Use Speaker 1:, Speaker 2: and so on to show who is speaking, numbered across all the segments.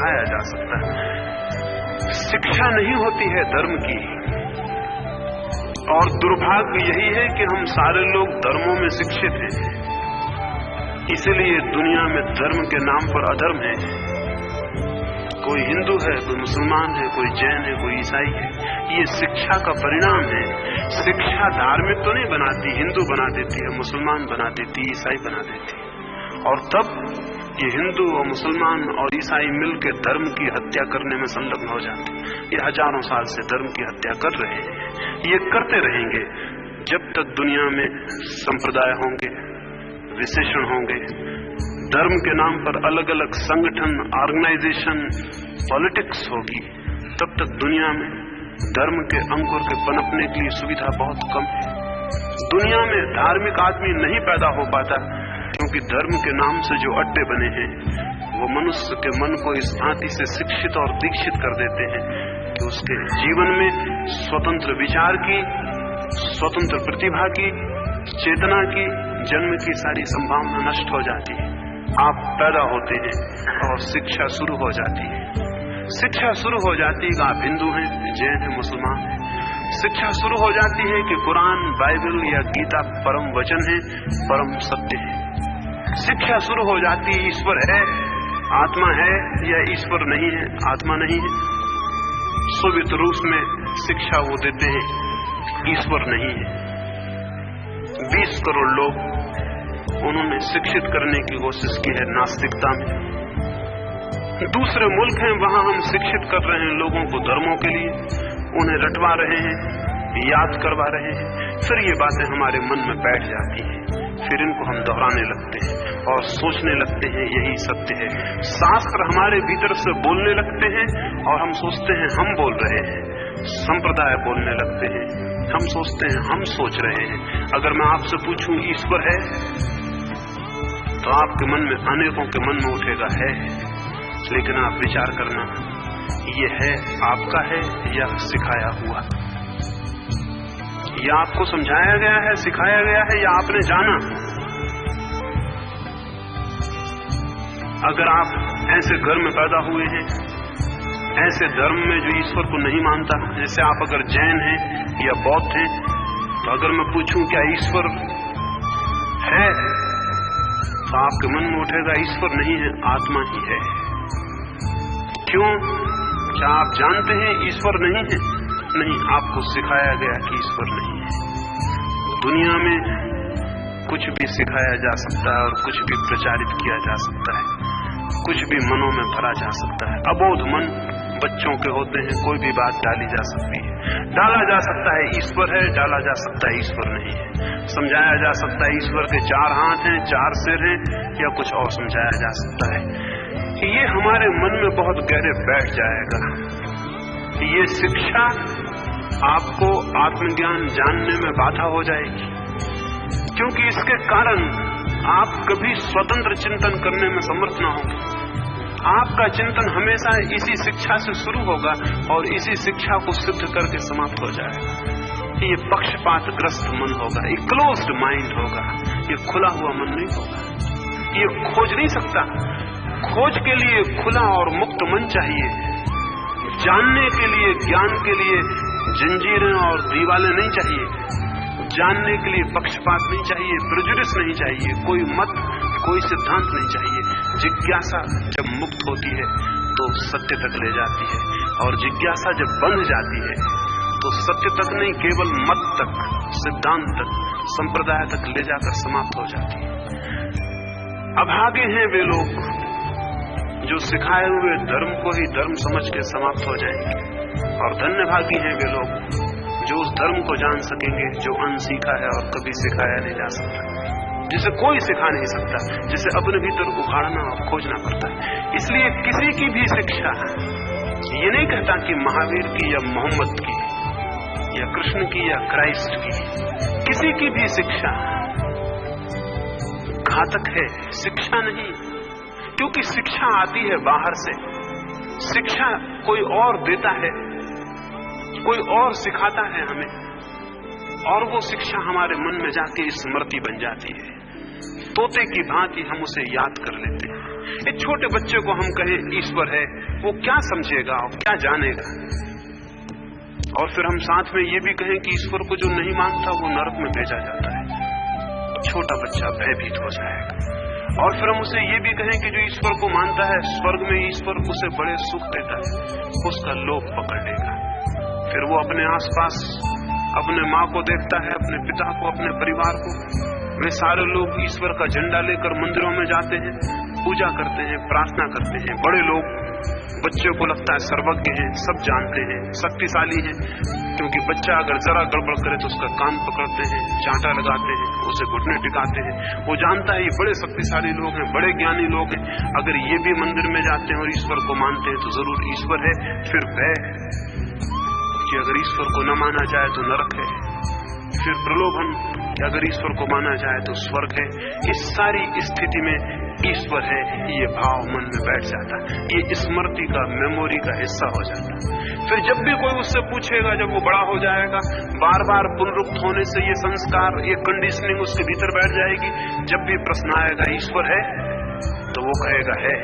Speaker 1: पढ़ाया जा सकता है। शिक्षा नहीं होती है धर्म की, और दुर्भाग्य यही है कि हम सारे लोग धर्मों में शिक्षित हैं, इसलिए दुनिया में धर्म के नाम पर अधर्म है। कोई हिंदू है, कोई मुसलमान है, कोई जैन है, कोई ईसाई है। ये शिक्षा का परिणाम है। शिक्षा धार्मिक तो नहीं बनाती, हिंदू बना देती है, मुसलमान बना देती है, ईसाई बना देती है, और तब ये हिंदू और मुसलमान और ईसाई मिलकर धर्म की हत्या करने में संलग्न हो जाते हैं। ये हजारों साल से धर्म की हत्या कर रहे हैं, ये करते रहेंगे जब तक दुनिया में संप्रदाय होंगे, विशेषण होंगे, धर्म के नाम पर अलग अलग संगठन, ऑर्गेनाइजेशन, पॉलिटिक्स होगी, तब तक दुनिया में धर्म के अंकुर के पनपने के लिए सुविधा बहुत कम है। दुनिया में धार्मिक आदमी नहीं पैदा हो पाता, क्योंकि धर्म के नाम से जो अड्डे बने हैं वो मनुष्य के मन को इस भांति से शिक्षित और दीक्षित कर देते हैं कि उसके जीवन में स्वतंत्र विचार की, स्वतंत्र प्रतिभा की, चेतना की, जन्म की सारी संभावना नष्ट हो जाती है। आप पैदा होते हैं और शिक्षा शुरू हो जाती है। शिक्षा शुरू हो जाती है कि आप हिंदू हैं, जैन हैं, मुसलमान हैं। शिक्षा शुरू हो जाती है कि कुरान, बाइबल या गीता परम वचन है, परम सत्य है। शिक्षा शुरू हो जाती है ईश्वर है, आत्मा है, या ईश्वर नहीं है, आत्मा नहीं है। सोवियत रूस में शिक्षा वो देते हैं, ईश्वर नहीं है। 20 करोड़ लोग उन्होंने शिक्षित करने की कोशिश की है नास्तिकता में। दूसरे मुल्क हैं, वहां हम शिक्षित कर रहे हैं लोगों को धर्मों के लिए, उन्हें रटवा रहे हैं, याद करवा रहे हैं। फिर ये बातें हमारे मन में बैठ जाती हैं, फिर इनको हम दोहराने लगते हैं और सोचने लगते हैं यही सत्य है। शास्त्र हमारे भीतर से बोलने लगते हैं और हम सोचते हैं हम बोल रहे हैं। संप्रदाय बोलने लगते हैं, हम सोचते हैं हम सोच रहे हैं। अगर मैं आपसे पूछूं ईश्वर है, तो आपके मन में, अनेकों के मन में उठेगा है, लेकिन आप विचार करना, ये है आपका है या सिखाया हुआ? या आपको समझाया गया है, सिखाया गया है, या आपने जाना? अगर आप ऐसे घर में पैदा हुए हैं, ऐसे धर्म में जो ईश्वर को नहीं मानता, जैसे आप अगर जैन हैं या बौद्ध हैं, तो अगर मैं पूछूं क्या ईश्वर है, तो आपके मन में उठेगा ईश्वर नहीं है, आत्मा ही है। क्यों? क्या आप जानते हैं ईश्वर नहीं है? नहीं, आपको सिखाया गया कि ईश्वर नहीं है। दुनिया में कुछ भी सिखाया जा सकता है और कुछ भी प्रचारित किया जा सकता है, कुछ भी मनों में भरा जा सकता है। अबोध मन बच्चों के होते हैं, कोई भी बात डाली जा सकती है। डाला जा सकता है ईश्वर है, डाला जा सकता है ईश्वर नहीं है। समझाया जा सकता है ईश्वर के 4 हाथ हैं, 4 सिर हैं, या कुछ और समझाया जा सकता है। ये हमारे मन में बहुत गहरे बैठ जाएगा। ये शिक्षा आपको आत्मज्ञान जानने में बाधा हो जाएगी, क्योंकि इसके कारण आप कभी स्वतंत्र चिंतन करने में समर्थ न होंगे। आपका चिंतन हमेशा इसी शिक्षा से शुरू होगा और इसी शिक्षा को सिद्ध करके समाप्त हो जाएगा। ये पक्षपातग्रस्त मन होगा, ये क्लोज्ड माइंड होगा, ये खुला हुआ मन नहीं होगा। ये खोज नहीं सकता। खोज के लिए खुला और मुक्त मन चाहिए। जानने के लिए, ज्ञान के लिए जंजीरें और दीवालें नहीं चाहिए। जानने के लिए पक्षपात नहीं चाहिए, प्रेजुडिस नहीं चाहिए, कोई मत, कोई सिद्धांत नहीं चाहिए। जिज्ञासा जब मुक्त होती है तो सत्य तक ले जाती है, और जिज्ञासा जब बंध जाती है तो सत्य तक नहीं, केवल मत तक, सिद्धांत तक, संप्रदाय तक ले जाकर समाप्त हो जाती है। अभागे हैं वे लोग जो सिखाए हुए धर्म को ही धर्म समझ के समाप्त हो जाएंगे, और धन्यभागी हैं वे लोग जो उस धर्म को जान सकेंगे जो अनसीखा है और कभी सिखाया नहीं जा सकता, जिसे कोई सिखा नहीं सकता, जिसे अपने भीतर उखाड़ना और खोजना पड़ता है। इसलिए किसी की भी शिक्षा, ये नहीं कहता कि महावीर की या मोहम्मद की या कृष्ण की या क्राइस्ट की, किसी की भी शिक्षा घातक है, शिक्षा नहीं। क्योंकि शिक्षा आती है बाहर से, शिक्षा कोई और देता है, कोई और सिखाता है हमें, और वो शिक्षा हमारे मन में जाके स्मृति बन जाती है। तोते की भांति हम उसे याद कर लेते हैं। एक छोटे बच्चे को हम कहें ईश्वर है, वो क्या समझेगा और क्या जानेगा? और फिर हम साथ में ये भी कहें कि ईश्वर को जो नहीं मानता वो नरक में भेजा जाता है, छोटा बच्चा भयभीत हो जाएगा। और फिर हम उसे ये भी कहें कि जो ईश्वर को मानता है, स्वर्ग में ईश्वर उसे बड़े सुख देता है, उसका लोभ पकड़ लेगा। फिर वो अपने आसपास अपने माँ को देखता है, अपने पिता को, अपने परिवार को। वे सारे लोग ईश्वर का झंडा लेकर मंदिरों में जाते हैं, पूजा करते हैं, प्रार्थना करते हैं। बड़े लोग बच्चों को लगता है सर्वज्ञ हैं, सब जानते हैं, शक्तिशाली हैं, क्योंकि बच्चा अगर जरा गड़बड़ करे तो उसका कान पकड़ते हैं, चांटा लगाते हैं, उसे घुटने टिकाते हैं। वो जानता है ये बड़े शक्तिशाली लोग हैं, बड़े ज्ञानी लोग हैं, अगर ये भी मंदिर में जाते हैं और ईश्वर को मानते हैं तो जरूर ईश्वर है। फिर भय कि अगर ईश्वर को न माना जाए तो नरक है, फिर प्रलोभन कि अगर ईश्वर को माना जाए तो स्वर्ग है। इस सारी स्थिति में ईश्वर है ये भाव मन में बैठ जाता है, ये स्मृति का, मेमोरी का हिस्सा हो जाता है। फिर जब भी कोई उससे पूछेगा, जब वो बड़ा हो जाएगा, बार बार पुनरुक्त होने से ये संस्कार, ये कंडीशनिंग उसके भीतर बैठ जाएगी। जब भी प्रश्न आएगा ईश्वर है, तो वो कहेगा है,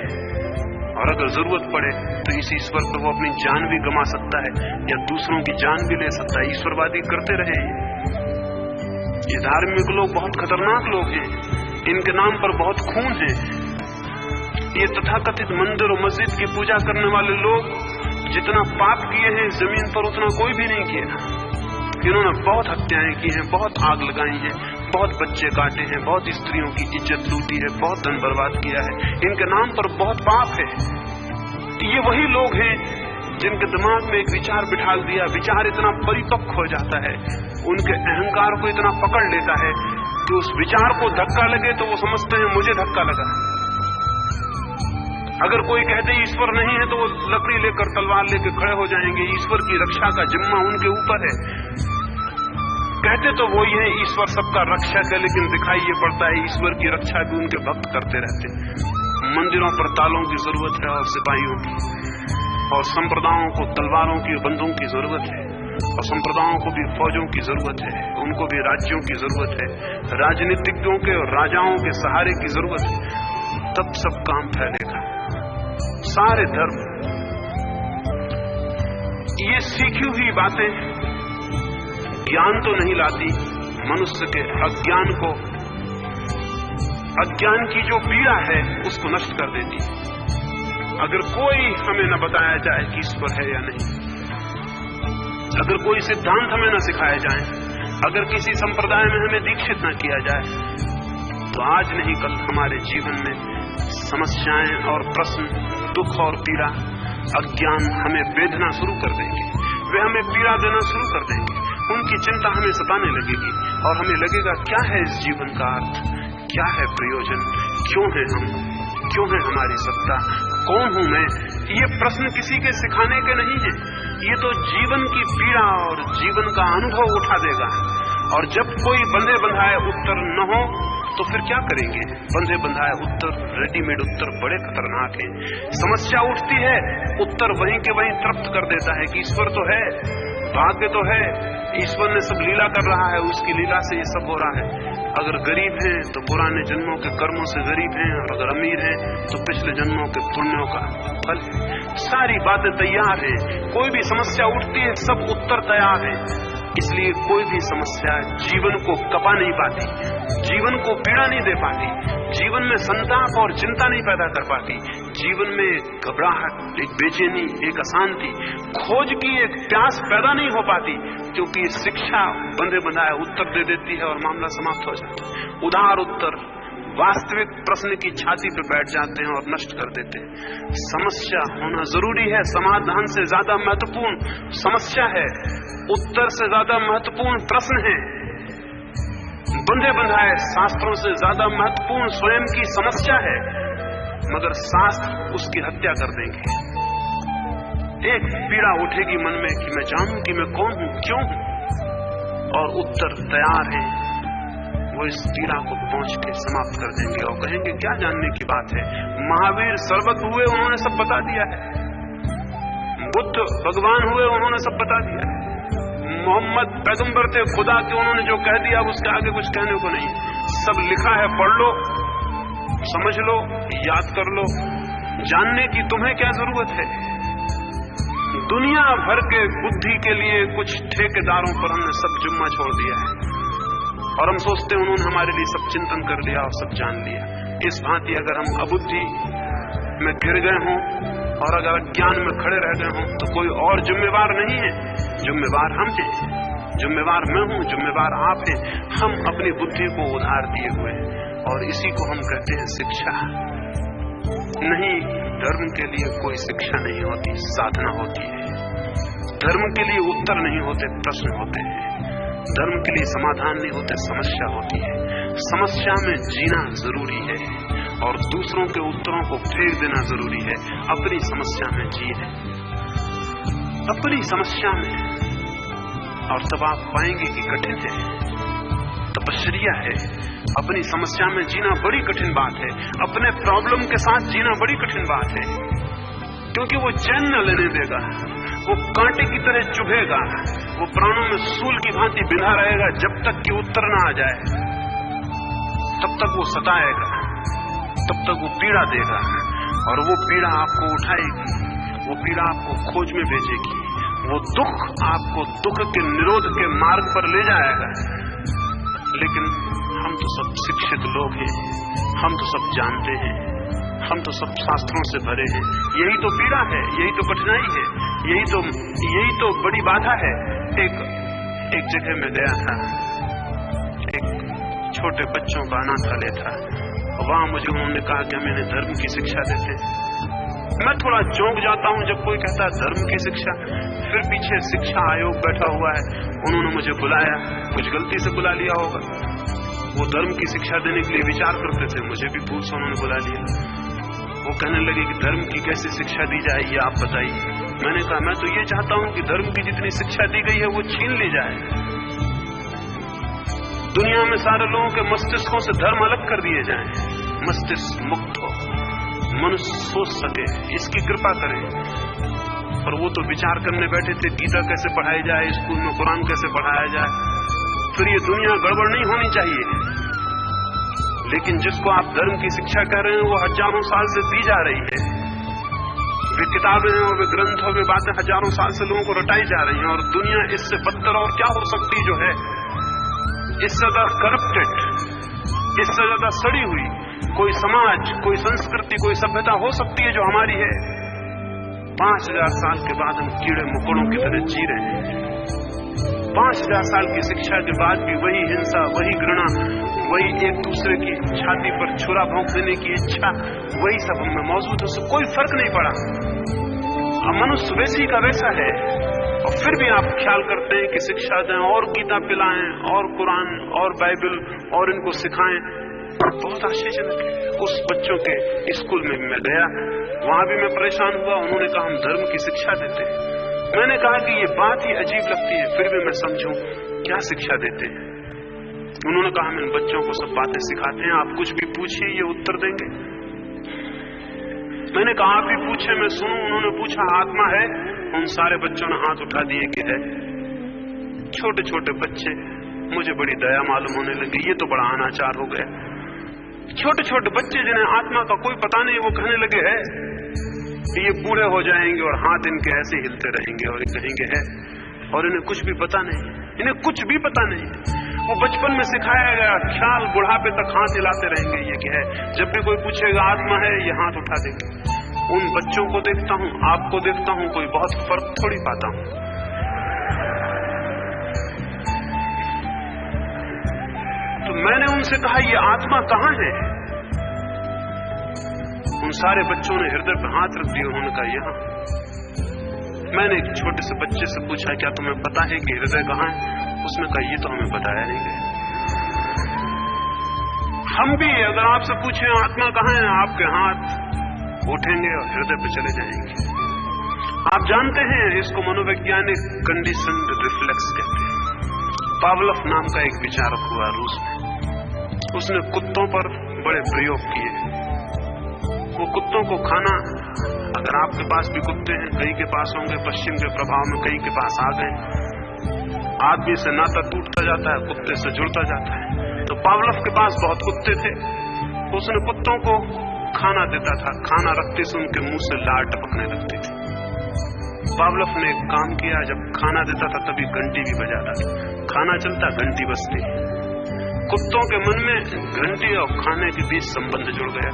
Speaker 1: और अगर जरूरत पड़े तो इस ईश्वर पर वो अपनी जान भी गंवा सकता है या दूसरों की जान भी ले सकता है। ईश्वरवादी करते रहे ये धार्मिक लोग, बहुत खतरनाक लोग हैं, इनके नाम पर बहुत खून है। ये तथाकथित मंदिर और मस्जिद की पूजा करने वाले लोग जितना पाप किए हैं इस जमीन पर उतना कोई भी नहीं किया। इन्होंने बहुत हत्याएं की हैं, बहुत आग लगाई है, बहुत बच्चे काटे हैं, बहुत स्त्रियों की इज्जत लूटी है, बहुत धन बर्बाद किया है। इनके नाम पर बहुत पाप है। ये वही लोग हैं जिनके दिमाग में एक विचार बिठाल दिया, विचार इतना परिपक्व हो जाता है, उनके अहंकार को इतना पकड़ लेता है कि उस विचार को धक्का लगे तो वो समझते हैं मुझे धक्का लगा। अगर कोई कहते ईश्वर नहीं है तो वो लकड़ी लेकर, तलवार लेकर खड़े हो जाएंगे। ईश्वर की रक्षा का जिम्मा उनके ऊपर है। कहते तो वो ही है ईश्वर सबका रक्षक है, लेकिन दिखाई ये पड़ता है ईश्वर की रक्षा भी उनके भक्त करते रहते। मंदिरों पर तालों की जरूरत है और सिपाहियों की, और संप्रदायों को तलवारों की, बंदूकों की जरूरत है, और संप्रदायों को भी फौजों की जरूरत है, उनको भी राज्यों की जरूरत है, राजनीतिज्ञों के और राजाओं के सहारे की जरूरत है। तब सब काम फैलेगा। सारे धर्म, ये सीखी हुई बातें ज्ञान तो नहीं लाती, मनुष्य के अज्ञान को, अज्ञान की जो पीड़ा है उसको नष्ट कर देती है। अगर कोई हमें न बताया जाए कि ईश्वर है या नहीं, अगर कोई सिद्धांत हमें न सिखाए जाए, अगर किसी संप्रदाय में हमें दीक्षित न किया जाए, तो आज नहीं कल हमारे जीवन में समस्याएं और प्रश्न, दुख और पीड़ा, अज्ञान हमें वेदना शुरू कर देंगे। वे हमें पीड़ा देना शुरू कर देंगे, उनकी चिंता हमें सताने लगेगी और हमें लगेगा क्या है इस जीवन का अर्थ, क्या है प्रयोजन, क्यों है हम, क्यों है हमारी सत्ता, कौन हूं मैं। ये प्रश्न किसी के सिखाने के नहीं है, ये तो जीवन की पीड़ा और जीवन का अनुभव उठा देगा। और जब कोई बंधे बंधाए उत्तर न हो तो फिर क्या करेंगे? बंधे बंधाए उत्तर, रेडीमेड उत्तर बड़े खतरनाक हैं। समस्या उठती है, उत्तर वहीं के वहीं तृप्त कर देता है कि ईश्वर तो है, भाग्य तो है, ईश्वर ने सब लीला कर रहा है, उसकी लीला से ये सब हो रहा है। अगर गरीब हैं तो पुराने जन्मों के कर्मों से गरीब हैं, और अगर अमीर हैं तो पिछले जन्मों के पुण्यों का फल। सारी बातें तैयार हैं, कोई भी समस्या उठती है सब उत्तर तैयार है। इसलिए कोई भी समस्या जीवन को कपा नहीं पाती, जीवन को पीड़ा नहीं दे पाती, जीवन में संताप और चिंता नहीं पैदा कर पाती, जीवन में घबराहट, एक बेचैनी, एक अशांति, खोज की एक प्यास पैदा नहीं हो पाती, क्योंकि शिक्षा बंधे बंधाए उत्तर दे देती है और मामला समाप्त हो जाता है। उदार उत्तर वास्तविक प्रश्न की छाती पर बैठ जाते हैं और नष्ट कर देते हैं। समस्या होना जरूरी है, समाधान से ज्यादा महत्वपूर्ण समस्या है, उत्तर से ज्यादा महत्वपूर्ण प्रश्न है। बंधे बंधाए शास्त्रों से ज्यादा महत्वपूर्ण स्वयं की समस्या है, मगर शास्त्र उसकी हत्या कर देंगे। एक पीड़ा उठेगी मन में कि मैं जानूं कि मैं कौन हूं, क्यों हूं, और उत्तर तैयार है, वो इस पीड़ा को पहुंच के समाप्त कर देंगे और कहेंगे क्या जानने की बात है। महावीर सर्वज्ञ हुए, उन्होंने सब बता दिया है। बुद्ध भगवान हुए, उन्होंने सब बता दिया है। मोहम्मद पैगंबर थे खुदा के, उन्होंने जो कह दिया उसके आगे कुछ कहने को नहीं, सब लिखा है, पढ़ लो। समझ लो, याद कर लो, जानने की तुम्हें क्या जरूरत है। दुनिया भर के बुद्धि के लिए कुछ ठेकेदारों पर हमने सब जुम्मा छोड़ दिया है और हम सोचते हैं उन्होंने हमारे लिए सब चिंतन कर लिया और सब जान लिया। इस भांति अगर हम अबुद्धि में गिर गए हों और अगर ज्ञान में खड़े रह गए हों तो कोई और जिम्मेवार नहीं है। जिम्मेवार हम हैं, जिम्मेवार मैं हूं, जिम्मेवार आप हैं। हम अपनी बुद्धि को उधार दिए हुए हैं और इसी को हम कहते हैं शिक्षा। नहीं, धर्म के लिए कोई शिक्षा नहीं होती, साधना होती है। धर्म के लिए उत्तर नहीं होते, प्रश्न होते हैं। धर्म के लिए समाधान नहीं होते, समस्या होती है। समस्या में जीना जरूरी है और दूसरों के उत्तरों को फेंक देना जरूरी है। अपनी समस्या में जिए, अपनी समस्या में, और तब आप पाएंगे कि कठिन है, तपस्या है। अपनी समस्या में जीना बड़ी कठिन बात है। अपने प्रॉब्लम के साथ जीना बड़ी कठिन बात है, क्योंकि वो चैन न लेने देगा, वो कांटे की तरह चुभेगा, वो प्राणों में सूल की भांति बिंधा रहेगा जब तक कि उत्तर न आ जाए। तब तक वो सताएगा, तब तक वो पीड़ा देगा और वो पीड़ा आपको उठाएगी, वो पीड़ा आपको खोज में भेजेगी, वो दुख आपको दुख के निरोध के मार्ग पर ले जाएगा। लेकिन हम तो सब शिक्षित लोग हैं, हम तो सब जानते हैं, हम तो सब शास्त्रों से भरे हैं। यही तो पीड़ा है, यही तो कठिनाई है, यही तो बड़ी बाधा है। एक जगह में गया था, एक छोटे बच्चों का अनाथालय था। वहां मुझे उन्होंने कहा कि हम इन्हें धर्म की शिक्षा देते। मैं थोड़ा चौंक जाता हूं जब कोई कहता है धर्म की शिक्षा। फिर पीछे शिक्षा आयोग बैठा हुआ है, उन्होंने मुझे बुलाया, कुछ गलती से बुला लिया होगा। वो धर्म की शिक्षा देने के लिए विचार करते थे, मुझे भी भूल से उन्होंने बुला लिया। वो कहने लगे कि धर्म की कैसे शिक्षा दी जाए ये आप बताइए। मैंने कहा मैं तो ये चाहता हूं कि धर्म की जितनी शिक्षा दी गई है वो छीन ली जाए। दुनिया में सारे लोगों के मस्तिष्कों से धर्म अलग कर दिए जाएं, मस्तिष्क मुक्त हो, मनुष्य सोच सके, इसकी कृपा करें। और वो तो विचार करने बैठे थे गीता कैसे पढ़ाई जाए, स्कूल में कुरान कैसे पढ़ाया जाए। फिर ये दुनिया गड़बड़ नहीं होनी चाहिए। लेकिन जिसको आप धर्म की शिक्षा कह रहे हैं वो हजारों साल से दी जा रही है। वे किताबें हैं और वे ग्रंथ और वे बातें हजारों साल से लोगों को रटाई जा रही हैं। और दुनिया इससे बदतर और क्या हो सकती जो है, इससे ज्यादा करप्टेड, इससे ज्यादा सड़ी हुई कोई समाज, कोई संस्कृति, कोई सभ्यता हो सकती है जो हमारी है। 5000 साल के बाद हम कीड़े मकोड़ों की तरह जी रहे हैं। 5000 साल की शिक्षा के बाद भी वही हिंसा, वही घृणा, वही एक दूसरे की छाती पर छुरा भोंक देने की इच्छा, वही सब हमें मौजूद है। उससे कोई फर्क नहीं पड़ा। अब मनुष्य वैसी का वैसा है और फिर भी आप ख्याल करते हैं कि शिक्षा दें और गीता पिलाएं और कुरान और बाइबल और इनको सिखाएं। बहुत आश्चर्यजनक है। उस बच्चों के स्कूल में मैं गया, वहां भी मैं परेशान हुआ। उन्होंने कहा हम धर्म की शिक्षा देते हैं। मैंने कहा कि ये बात ही अजीब लगती है, फिर भी मैं समझूं क्या शिक्षा देते हैं। उन्होंने कहा हम इन बच्चों को सब बातें सिखाते हैं, आप कुछ भी पूछिए ये उत्तर देंगे। मैंने कहा आप ही पूछे, मैं सुनूं। उन्होंने पूछा आत्मा है? उन सारे बच्चों ने हाथ उठा दिए कि है। छोटे छोटे बच्चे, मुझे बड़ी दया मालूम होने लगी, ये तो बड़ा अनाचार हो गया। छोटे छोटे बच्चे जिन्हें आत्मा का कोई पता नहीं, वो कहने लगे है ये बूढ़े हो जाएंगे और हाथ इनके ऐसे हिलते रहेंगे और कहेंगे है, और इन्हें कुछ भी पता नहीं, इन्हें कुछ भी पता नहीं। वो बचपन में सिखाया गया ख्याल बुढ़ापे तक हाथ हिलाते रहेंगे ये क्या है। जब भी कोई पूछेगा आत्मा है, ये हाथ उठा देंगे। उन बच्चों को देखता हूं, आपको देखता हूं, कोई बहुत फर्क थोड़ी पाता हूं। तो मैंने उनसे कहा ये आत्मा कहां है? उन सारे बच्चों ने हृदय पर हाथ रख दिए। उन्होंने कहा यहां। मैंने एक छोटे से बच्चे से पूछा क्या तुम्हें पता है कि हृदय कहां है? उसने कहा ये तो हमें बताया नहीं गया। हम भी अगर आपसे पूछें आत्मा कहां है, आपके हाथ उठेंगे और हृदय पे चले जाएंगे। आप जानते हैं इसको मनोवैज्ञानिक कंडीशन्ड रिफ्लेक्स कहते हैं। पावलोव नाम का एक विचारक हुआ रूस में, उसने कुत्तों पर बड़े प्रयोग किए। वो कुत्तों को खाना, अगर आपके पास भी कुत्ते हैं, कई के पास होंगे, पश्चिम के प्रभाव में कई के पास आ गए। आदमी से नाता टूटता जाता है, कुत्ते से जुड़ता जाता है। तो पावलोव के पास बहुत कुत्ते थे। उसने कुत्तों को खाना देता था, खाना रखते से उनके मुंह से लार टपकने लगती थी। पावलोव ने काम किया, जब खाना देता था तभी घंटी भी बजाता था, खाना चलता घंटी बजती। कुत्तों के मन में घंटी और खाने के बीच संबंध जुड़ गया।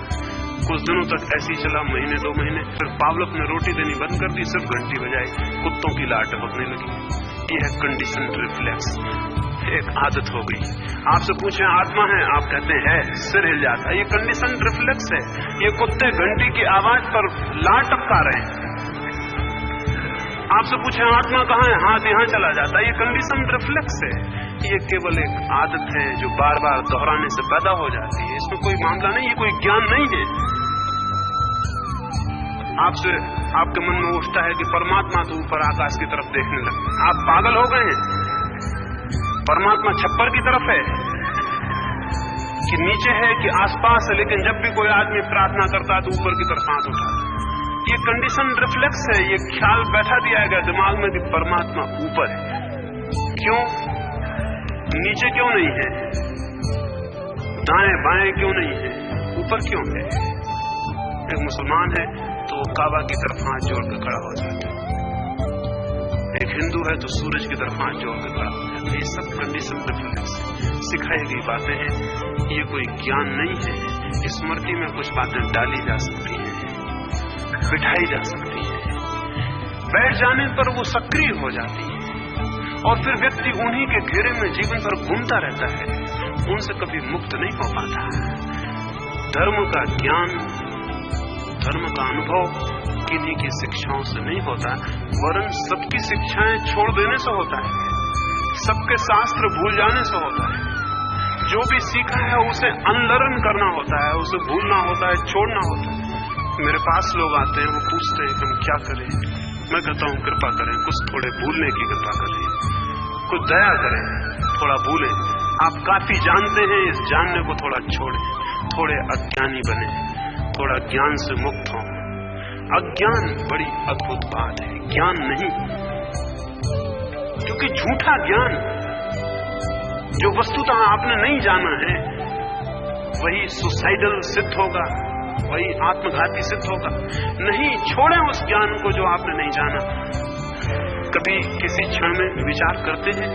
Speaker 1: कुछ दिनों तक ऐसे ही चला, महीने 2 महीने, फिर पावलोव ने रोटी देनी बंद कर दी, सिर्फ घंटी बजाई, कुत्तों की लार टपकने लगी। यह कंडीशनड रिफ्लेक्स, एक आदत हो गई। आपसे पूछें आत्मा है, आप कहते हैं सिर हिल जाता है, ये कंडीशनड रिफ्लेक्स है। ये कुत्ते घंटी की आवाज पर लार टपका रहे हैं। आपसे पूछें आत्मा कहाँ है, हाथ यहां चला जाता है, ये कंडीशनड रिफ्लेक्स है। ये केवल एक आदत है जो बार बार दोहराने से पैदा हो जाती है। इसमें कोई मामला नहीं, ये कोई ज्ञान नहीं है। आपसे आपके मन में उठता है कि परमात्मा तो ऊपर आकाश की तरफ देखने लगे, आप पागल हो गए हैं। परमात्मा छप्पर की तरफ है कि नीचे है कि आसपास है, लेकिन जब भी कोई आदमी प्रार्थना करता है तो ऊपर की तरफ हाथ उठाता है। ये कंडीशन रिफ्लेक्स है, ये ख्याल बैठा दिया गया दिमाग में कि परमात्मा ऊपर है। क्यों? नीचे क्यों नहीं है? दाएं बाएं क्यों नहीं है? ऊपर क्यों है? एक मुसलमान है तो वो काबा की तरफ हाथ जोड़ के खड़ा हो जाता है, एक हिंदू है तो सूरज की तरफ हाथ जोड़ के खड़ा हो जाता है। ये सब कंडीशन रिफ्लेक्स सिखाई गई बातें हैं, ये कोई ज्ञान नहीं है। स्मृति में कुछ बातें डाली जा सकती हैं, बिठाई जा सकती हैं, बैठ जाने पर वो सक्रिय हो जाती है और फिर व्यक्ति उन्हीं के घेरे में जीवन भर घूमता रहता है, उनसे कभी मुक्त नहीं हो पाता। धर्म का ज्ञान, धर्म का अनुभव किन्हीं की शिक्षाओं से नहीं होता, वरन सबकी शिक्षाएं छोड़ देने से होता है, सबके शास्त्र भूल जाने से होता है। जो भी सीखा है उसे अनलर्न करना होता है, उसे भूलना होता है, छोड़ना होता है। मेरे पास लोग आते हैं, वो पूछते हैं कि हम क्या करें। मैं कहता हूं कृपा करें, कुछ थोड़े भूलने की कृपा करें, कुछ दया करें, थोड़ा भूलें। आप काफी जानते हैं, इस जानने को थोड़ा छोड़ें, थोड़े अज्ञानी बने, थोड़ा ज्ञान से मुक्त हों। अज्ञान बड़ी अद्भुत बात है, ज्ञान नहीं, क्योंकि झूठा ज्ञान जो वस्तुतः आपने नहीं जाना है वही सुसाइडल सिद्ध होगा, वही आत्मघाती सिद्ध होगा। नहीं, छोड़ें उस ज्ञान को जो आपने नहीं जाना। कभी किसी क्षण में विचार करते हैं,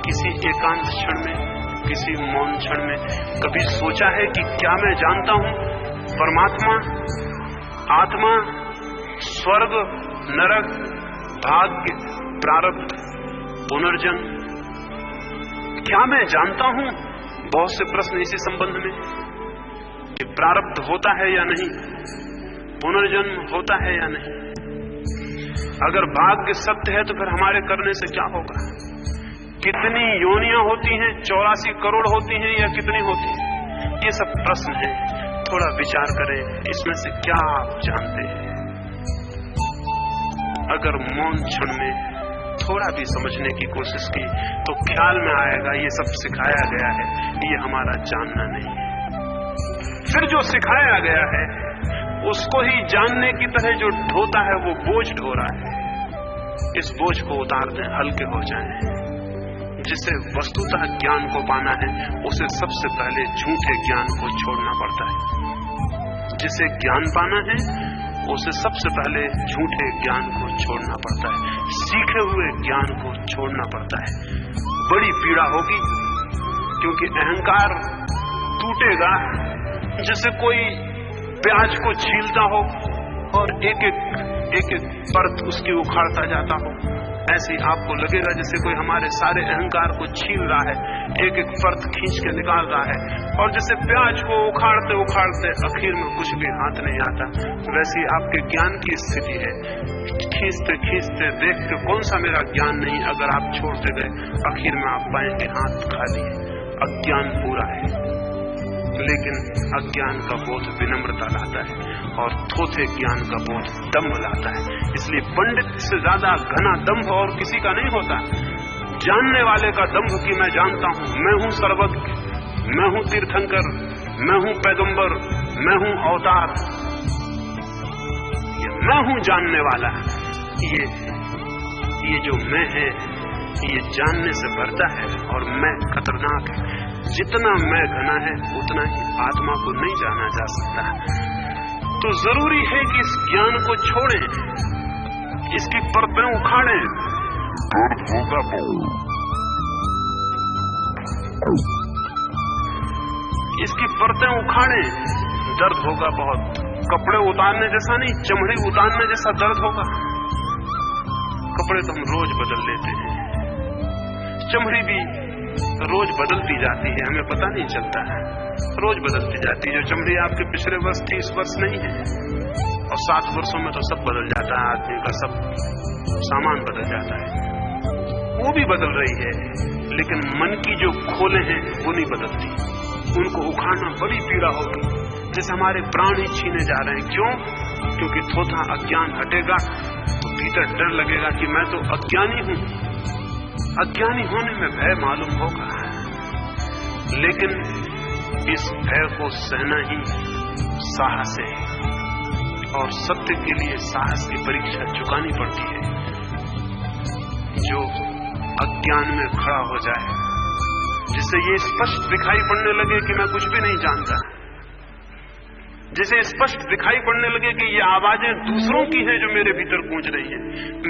Speaker 1: किसी एकांत क्षण में, किसी मौन क्षण में कभी सोचा है कि क्या मैं जानता हूं? परमात्मा, आत्मा, स्वर्ग, नरक, भाग्य, प्रारब्ध, पुनर्जन्म, क्या मैं जानता हूं? बहुत से प्रश्न इसी संबंध में कि प्रारब्ध होता है या नहीं, पुनर्जन्म होता है या नहीं। अगर भाग्य सत्य है तो फिर हमारे करने से क्या होगा? कितनी योनियां होती हैं? 84 करोड़ होती हैं या कितनी होती हैं? ये सब प्रश्न हैं, थोड़ा विचार करें, इसमें से क्या आप जानते हैं? अगर मौन क्षण में थोड़ा भी समझने की कोशिश की तो ख्याल में आएगा ये सब सिखाया गया है, ये हमारा जानना नहीं है। फिर जो सिखाया गया है उसको ही जानने की तरह जो ढोता है वो बोझ ढो रहा है। इस बोझ को उतार दें, हल्के हो जाएं। जिसे वस्तुतः ज्ञान को पाना है उसे सबसे पहले झूठे ज्ञान को छोड़ना पड़ता है। जिसे ज्ञान पाना है उसे सबसे पहले झूठे ज्ञान को छोड़ना पड़ता है, सीखे हुए ज्ञान को छोड़ना पड़ता है। बड़ी पीड़ा होगी, क्योंकि अहंकार टूटेगा जैसे कोई प्याज को छीलता हो और एक एक परत उसकी उखाड़ता जाता हो। ऐसे आपको लगेगा जैसे कोई हमारे सारे अहंकार को छील रहा है, एक एक परत खींच के निकाल रहा है, और जैसे प्याज को उखाड़ते उखाड़ते आखिर में कुछ भी हाथ नहीं आता, वैसी आपके ज्ञान की स्थिति है। खींचते खींचते देखते कौन सा मेरा ज्ञान नहीं, अगर आप छोड़ते गए आखिर में आप पाएंगे हाथ खाली है। अज्ञान पूरा है, लेकिन अज्ञान का बोध विनम्रता लाता है और थोथे ज्ञान का बोध दंभ लाता है। इसलिए पंडित से ज्यादा घना दंभ और किसी का नहीं होता। जानने वाले का दंभ कि मैं जानता हूं, मैं हूं सर्वज्ञ, मैं हूं तीर्थंकर, मैं हूं पैगंबर, मैं हूं अवतार, ये मैं हूं जानने वाला। ये जो मैं है ये जानने से भरता है और मैं खतरनाक है। जितना मैं घना है उतना ही आत्मा को नहीं जाना जा सकता। तो जरूरी है कि इस ज्ञान को छोड़ें, इसकी परतें उखाड़ें। दर्द होगा इसकी परतें उखाड़ें, दर्द होगा बहुत। कपड़े उतारने जैसा नहीं, चमड़ी उतारने जैसा दर्द होगा। कपड़े तो हम रोज बदल लेते हैं, चमड़ी भी रोज बदलती जाती है, हमें पता नहीं चलता है, रोज बदलती जाती है। जो चमड़ी आपके पिछले वर्ष थी इस वर्ष नहीं है, और 7 वर्षों में तो सब बदल जाता है, आदमी का सब सामान बदल जाता है, वो भी बदल रही है। लेकिन मन की जो खोलें हैं वो नहीं बदलती, उनको उखाड़ना बड़ी पीड़ा होगी। जैसे हमारे प्राण ही छीने जा रहे हैं। क्यों? क्योंकि थोथा अज्ञान हटेगा तो भीतर डर लगेगा कि मैं तो अज्ञानी हूं। अज्ञानी होने में भय मालूम होगा, लेकिन इस भय को सहना ही साहस है, और सत्य के लिए साहस की परीक्षा चुकानी पड़ती है। जो अज्ञान में खड़ा हो जाए, जिससे ये स्पष्ट दिखाई पड़ने लगे कि मैं कुछ भी नहीं जानता, जिसे स्पष्ट दिखाई पड़ने लगे कि ये आवाजें दूसरों की हैं जो मेरे भीतर गूंज रही हैं,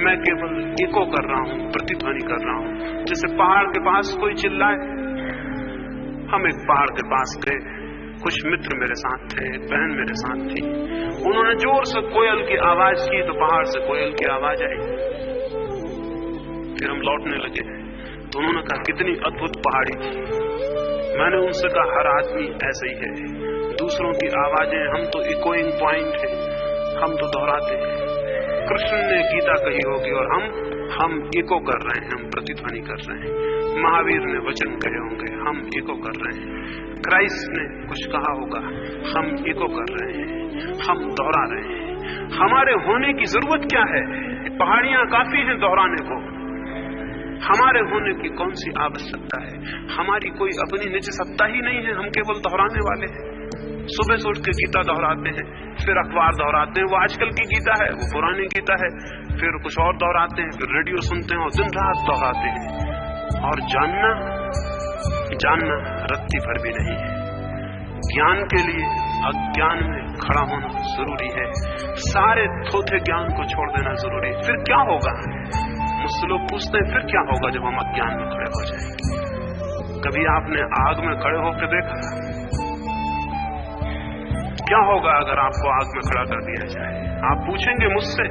Speaker 1: मैं केवल एको कर रहा हूं, प्रतिध्वनि कर रहा हूं। जैसे पहाड़ के पास कोई चिल्लाए। हम एक पहाड़ के पास गए, कुछ मित्र मेरे साथ थे, बहन मेरे साथ थी, उन्होंने जोर से कोयल की आवाज की तो पहाड़ से कोयल की आवाज आई। फिर हम लौटने लगे तो उन्होंने कहा कितनी अद्भुत पहाड़ी थी। मैंने उनसे कहा हर आदमी ऐसे ही है, दूसरों की आवाजें, हम तो इकोइंग पॉइंट है, हम तो दोहराते हैं। कृष्ण ने गीता कही होगी और हम इको कर रहे हैं, हम प्रतिध्वनि कर रहे हैं। महावीर ने वचन कहे होंगे, हम इको कर रहे हैं। क्राइस्ट ने कुछ कहा होगा, हम इको कर रहे हैं, हम दोहरा रहे हैं। हमारे होने की जरूरत क्या है? पहाड़ियां काफी हैं दोहराने को, हमारे होने की कौन सी आवश्यकता है? हमारी कोई अपनी निज सत्ता ही नहीं है, हम केवल दोहराने वाले हैं। सुबह से उठ के गीता दोहराते हैं, फिर अखबार दोहराते हैं, वो आजकल की गीता है, वो पुरानी गीता है, फिर कुछ और दोहराते हैं, फिर रेडियो सुनते हैं और दिन रात दोहराते हैं। और जानना रत्ती भर भी नहीं है। ज्ञान के लिए अज्ञान में खड़ा होना जरूरी है, सारे थोथे ज्ञान को छोड़ देना जरूरी है। फिर क्या होगा? मुझसे लोग पूछते हैं फिर क्या होगा जब हम अज्ञान में खड़े हो जाएंगे। कभी आपने आग में खड़े होकर देखा? क्या होगा अगर आपको आग में खड़ा कर दिया जाए? आप पूछेंगे मुझसे,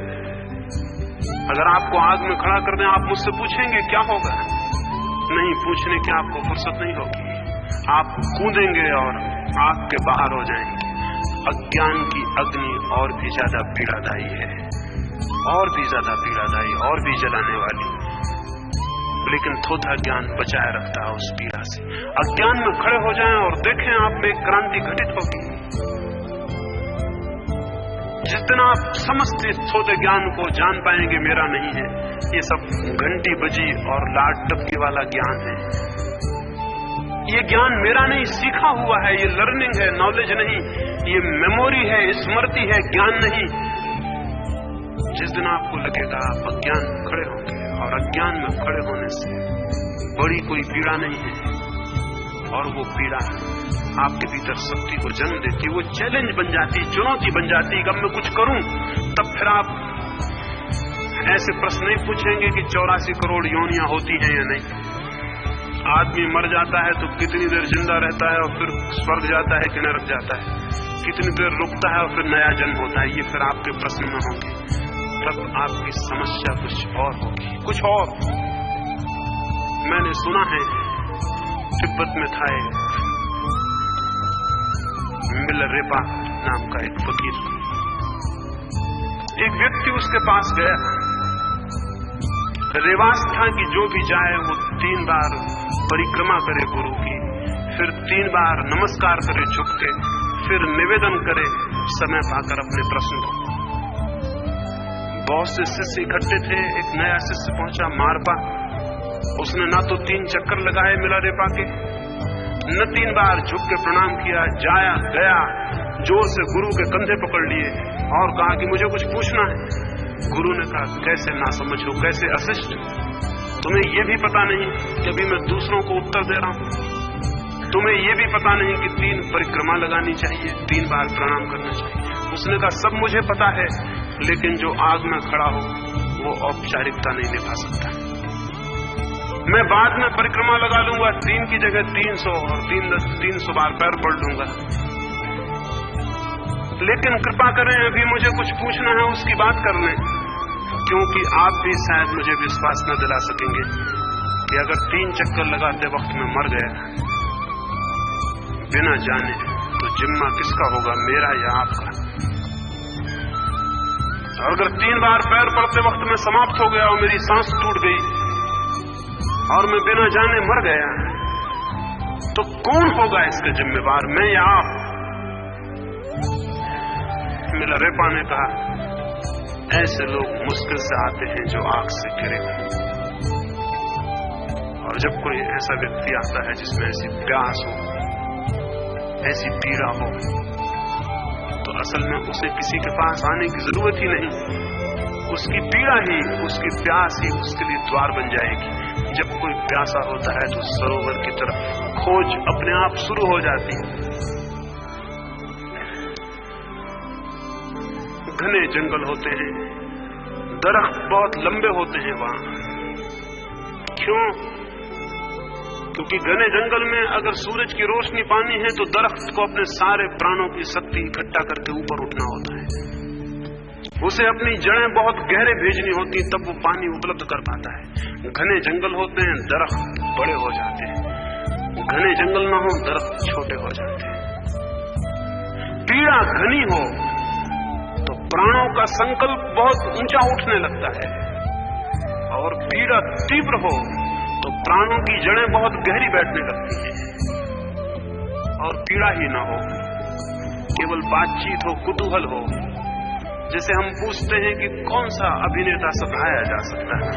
Speaker 1: अगर आपको आग में खड़ा कर दें, आप मुझसे पूछेंगे क्या होगा? नहीं, पूछने की आपको फुर्सत नहीं होगी, आप कूदेंगे और आग के बाहर हो जाएंगे। अज्ञान की अग्नि और भी ज्यादा पीड़ादायी है, और भी ज्यादा पीड़ादायी, और भी जलाने वाली, लेकिन थोथा ज्ञान बचाए रखता है उस पीड़ा से। अज्ञान में खड़े हो जाएं और देखें आप में एक क्रांति घटित होगी। जिस दिन आप समस्त थोथे ज्ञान को जान पाएंगे मेरा नहीं है, ये सब घंटी बजी और लाट टपकी वाला ज्ञान है, ये ज्ञान मेरा नहीं, सीखा हुआ है, ये लर्निंग है, नॉलेज नहीं, ये मेमोरी है, स्मृति है, ज्ञान नहीं। जिस दिन आपको लगेगा आप अज्ञान में खड़े होंगे, और अज्ञान में खड़े होने से बड़ी कोई पीड़ा नहीं है, और वो पीड़ा आपके भीतर शक्ति को जन्म देती, वो चैलेंज बन जाती, चुनौती बन जाती कि अब मैं कुछ करूं। तब फिर आप ऐसे प्रश्न नहीं पूछेंगे कि 84 करोड़ योनियां होती हैं या नहीं, आदमी मर जाता है तो कितनी देर जिंदा रहता है और फिर स्वर्ग जाता है कि नरक जाता है, कितनी देर रुकता है और फिर नया जन्म होता है, ये फिर आपके प्रश्न में होंगे। तब आपकी समस्या कुछ और होगी, कुछ और। मैंने सुना है तिब्बत में था मिलरेपा नाम का एक फकीर, एक व्यक्ति उसके पास गया, रिवाज था कि जो भी जाए वो 3 बार परिक्रमा करे गुरु की, फिर 3 बार नमस्कार करे झुक के, फिर निवेदन करे समय पाकर अपने प्रश्न को। बहुत से शिष्य इकट्ठे थे, एक नया शिष्य पहुंचा मारपा, उसने ना तो 3 चक्कर लगाए मिलरेपा के, न 3 बार झुक के प्रणाम किया, जाया गया जोर से गुरु के कंधे पकड़ लिए और कहा कि मुझे कुछ पूछना है। गुरु ने कहा कैसे ना समझो, कैसे अशिष्ट, तुम्हें यह भी पता नहीं कि अभी मैं दूसरों को उत्तर दे रहा हूं। तुम्हें ये भी पता नहीं कि 3 परिक्रमा लगानी चाहिए, 3 बार प्रणाम करना चाहिए। उसने कहा सब मुझे पता है, लेकिन जो आग में खड़ा हो वो औपचारिकता नहीं निभा सकता। मैं बाद में परिक्रमा लगा लूंगा, 3 की जगह 300 और 300 बार पैर पड़ लूंगा, लेकिन कृपा करें अभी मुझे कुछ पूछना है, उसकी बात कर लें, क्योंकि आप भी शायद मुझे विश्वास न दिला सकेंगे कि अगर 3 चक्कर लगाते वक्त मैं मर गया बिना जाने, तो जिम्मा किसका होगा, मेरा या आपका? और अगर 3 बार पैर पड़ते वक्त मैं समाप्त हो गया और मेरी सांस टूट गई और मैं बिना जाने मर गया, तो कौन होगा इसका जिम्मेवार, मैं या आप? मिलारेपा ने कहा ऐसे लोग मुश्किल से आते हैं जो आग से घिरे हों, और जब कोई ऐसा व्यक्ति आता है जिसमें ऐसी प्यास हो, ऐसी पीड़ा हो, तो असल में उसे किसी के पास आने की जरूरत ही नहीं, उसकी पीड़ा ही, उसकी प्यास ही उसके लिए द्वार बन जाएगी। जब कोई प्यासा होता है तो सरोवर की तरफ खोज अपने आप शुरू हो जाती है। घने जंगल होते हैं, दरख्त बहुत लंबे होते हैं वहां। क्यों? क्योंकि घने जंगल में अगर सूरज की रोशनी पानी है तो दरख्त को अपने सारे प्राणों की शक्ति इकट्ठा करके ऊपर उठना होता है, उसे अपनी जड़ें बहुत गहरे भेजनी होती, तब वो पानी उपलब्ध कर पाता है। घने जंगल होते हैं, दरख्त बड़े हो जाते हैं, घने जंगल ना हो दरख्त छोटे हो जाते हैं। पीड़ा घनी हो तो प्राणों का संकल्प बहुत ऊंचा उठने लगता है, और पीड़ा तीव्र हो तो प्राणों की जड़ें बहुत गहरी बैठने लगती हैं। और पीड़ा ही ना हो, केवल बातचीत हो, कुतूहल हो, जैसे हम पूछते हैं कि कौन सा अभिनेता सताया जा सकता है,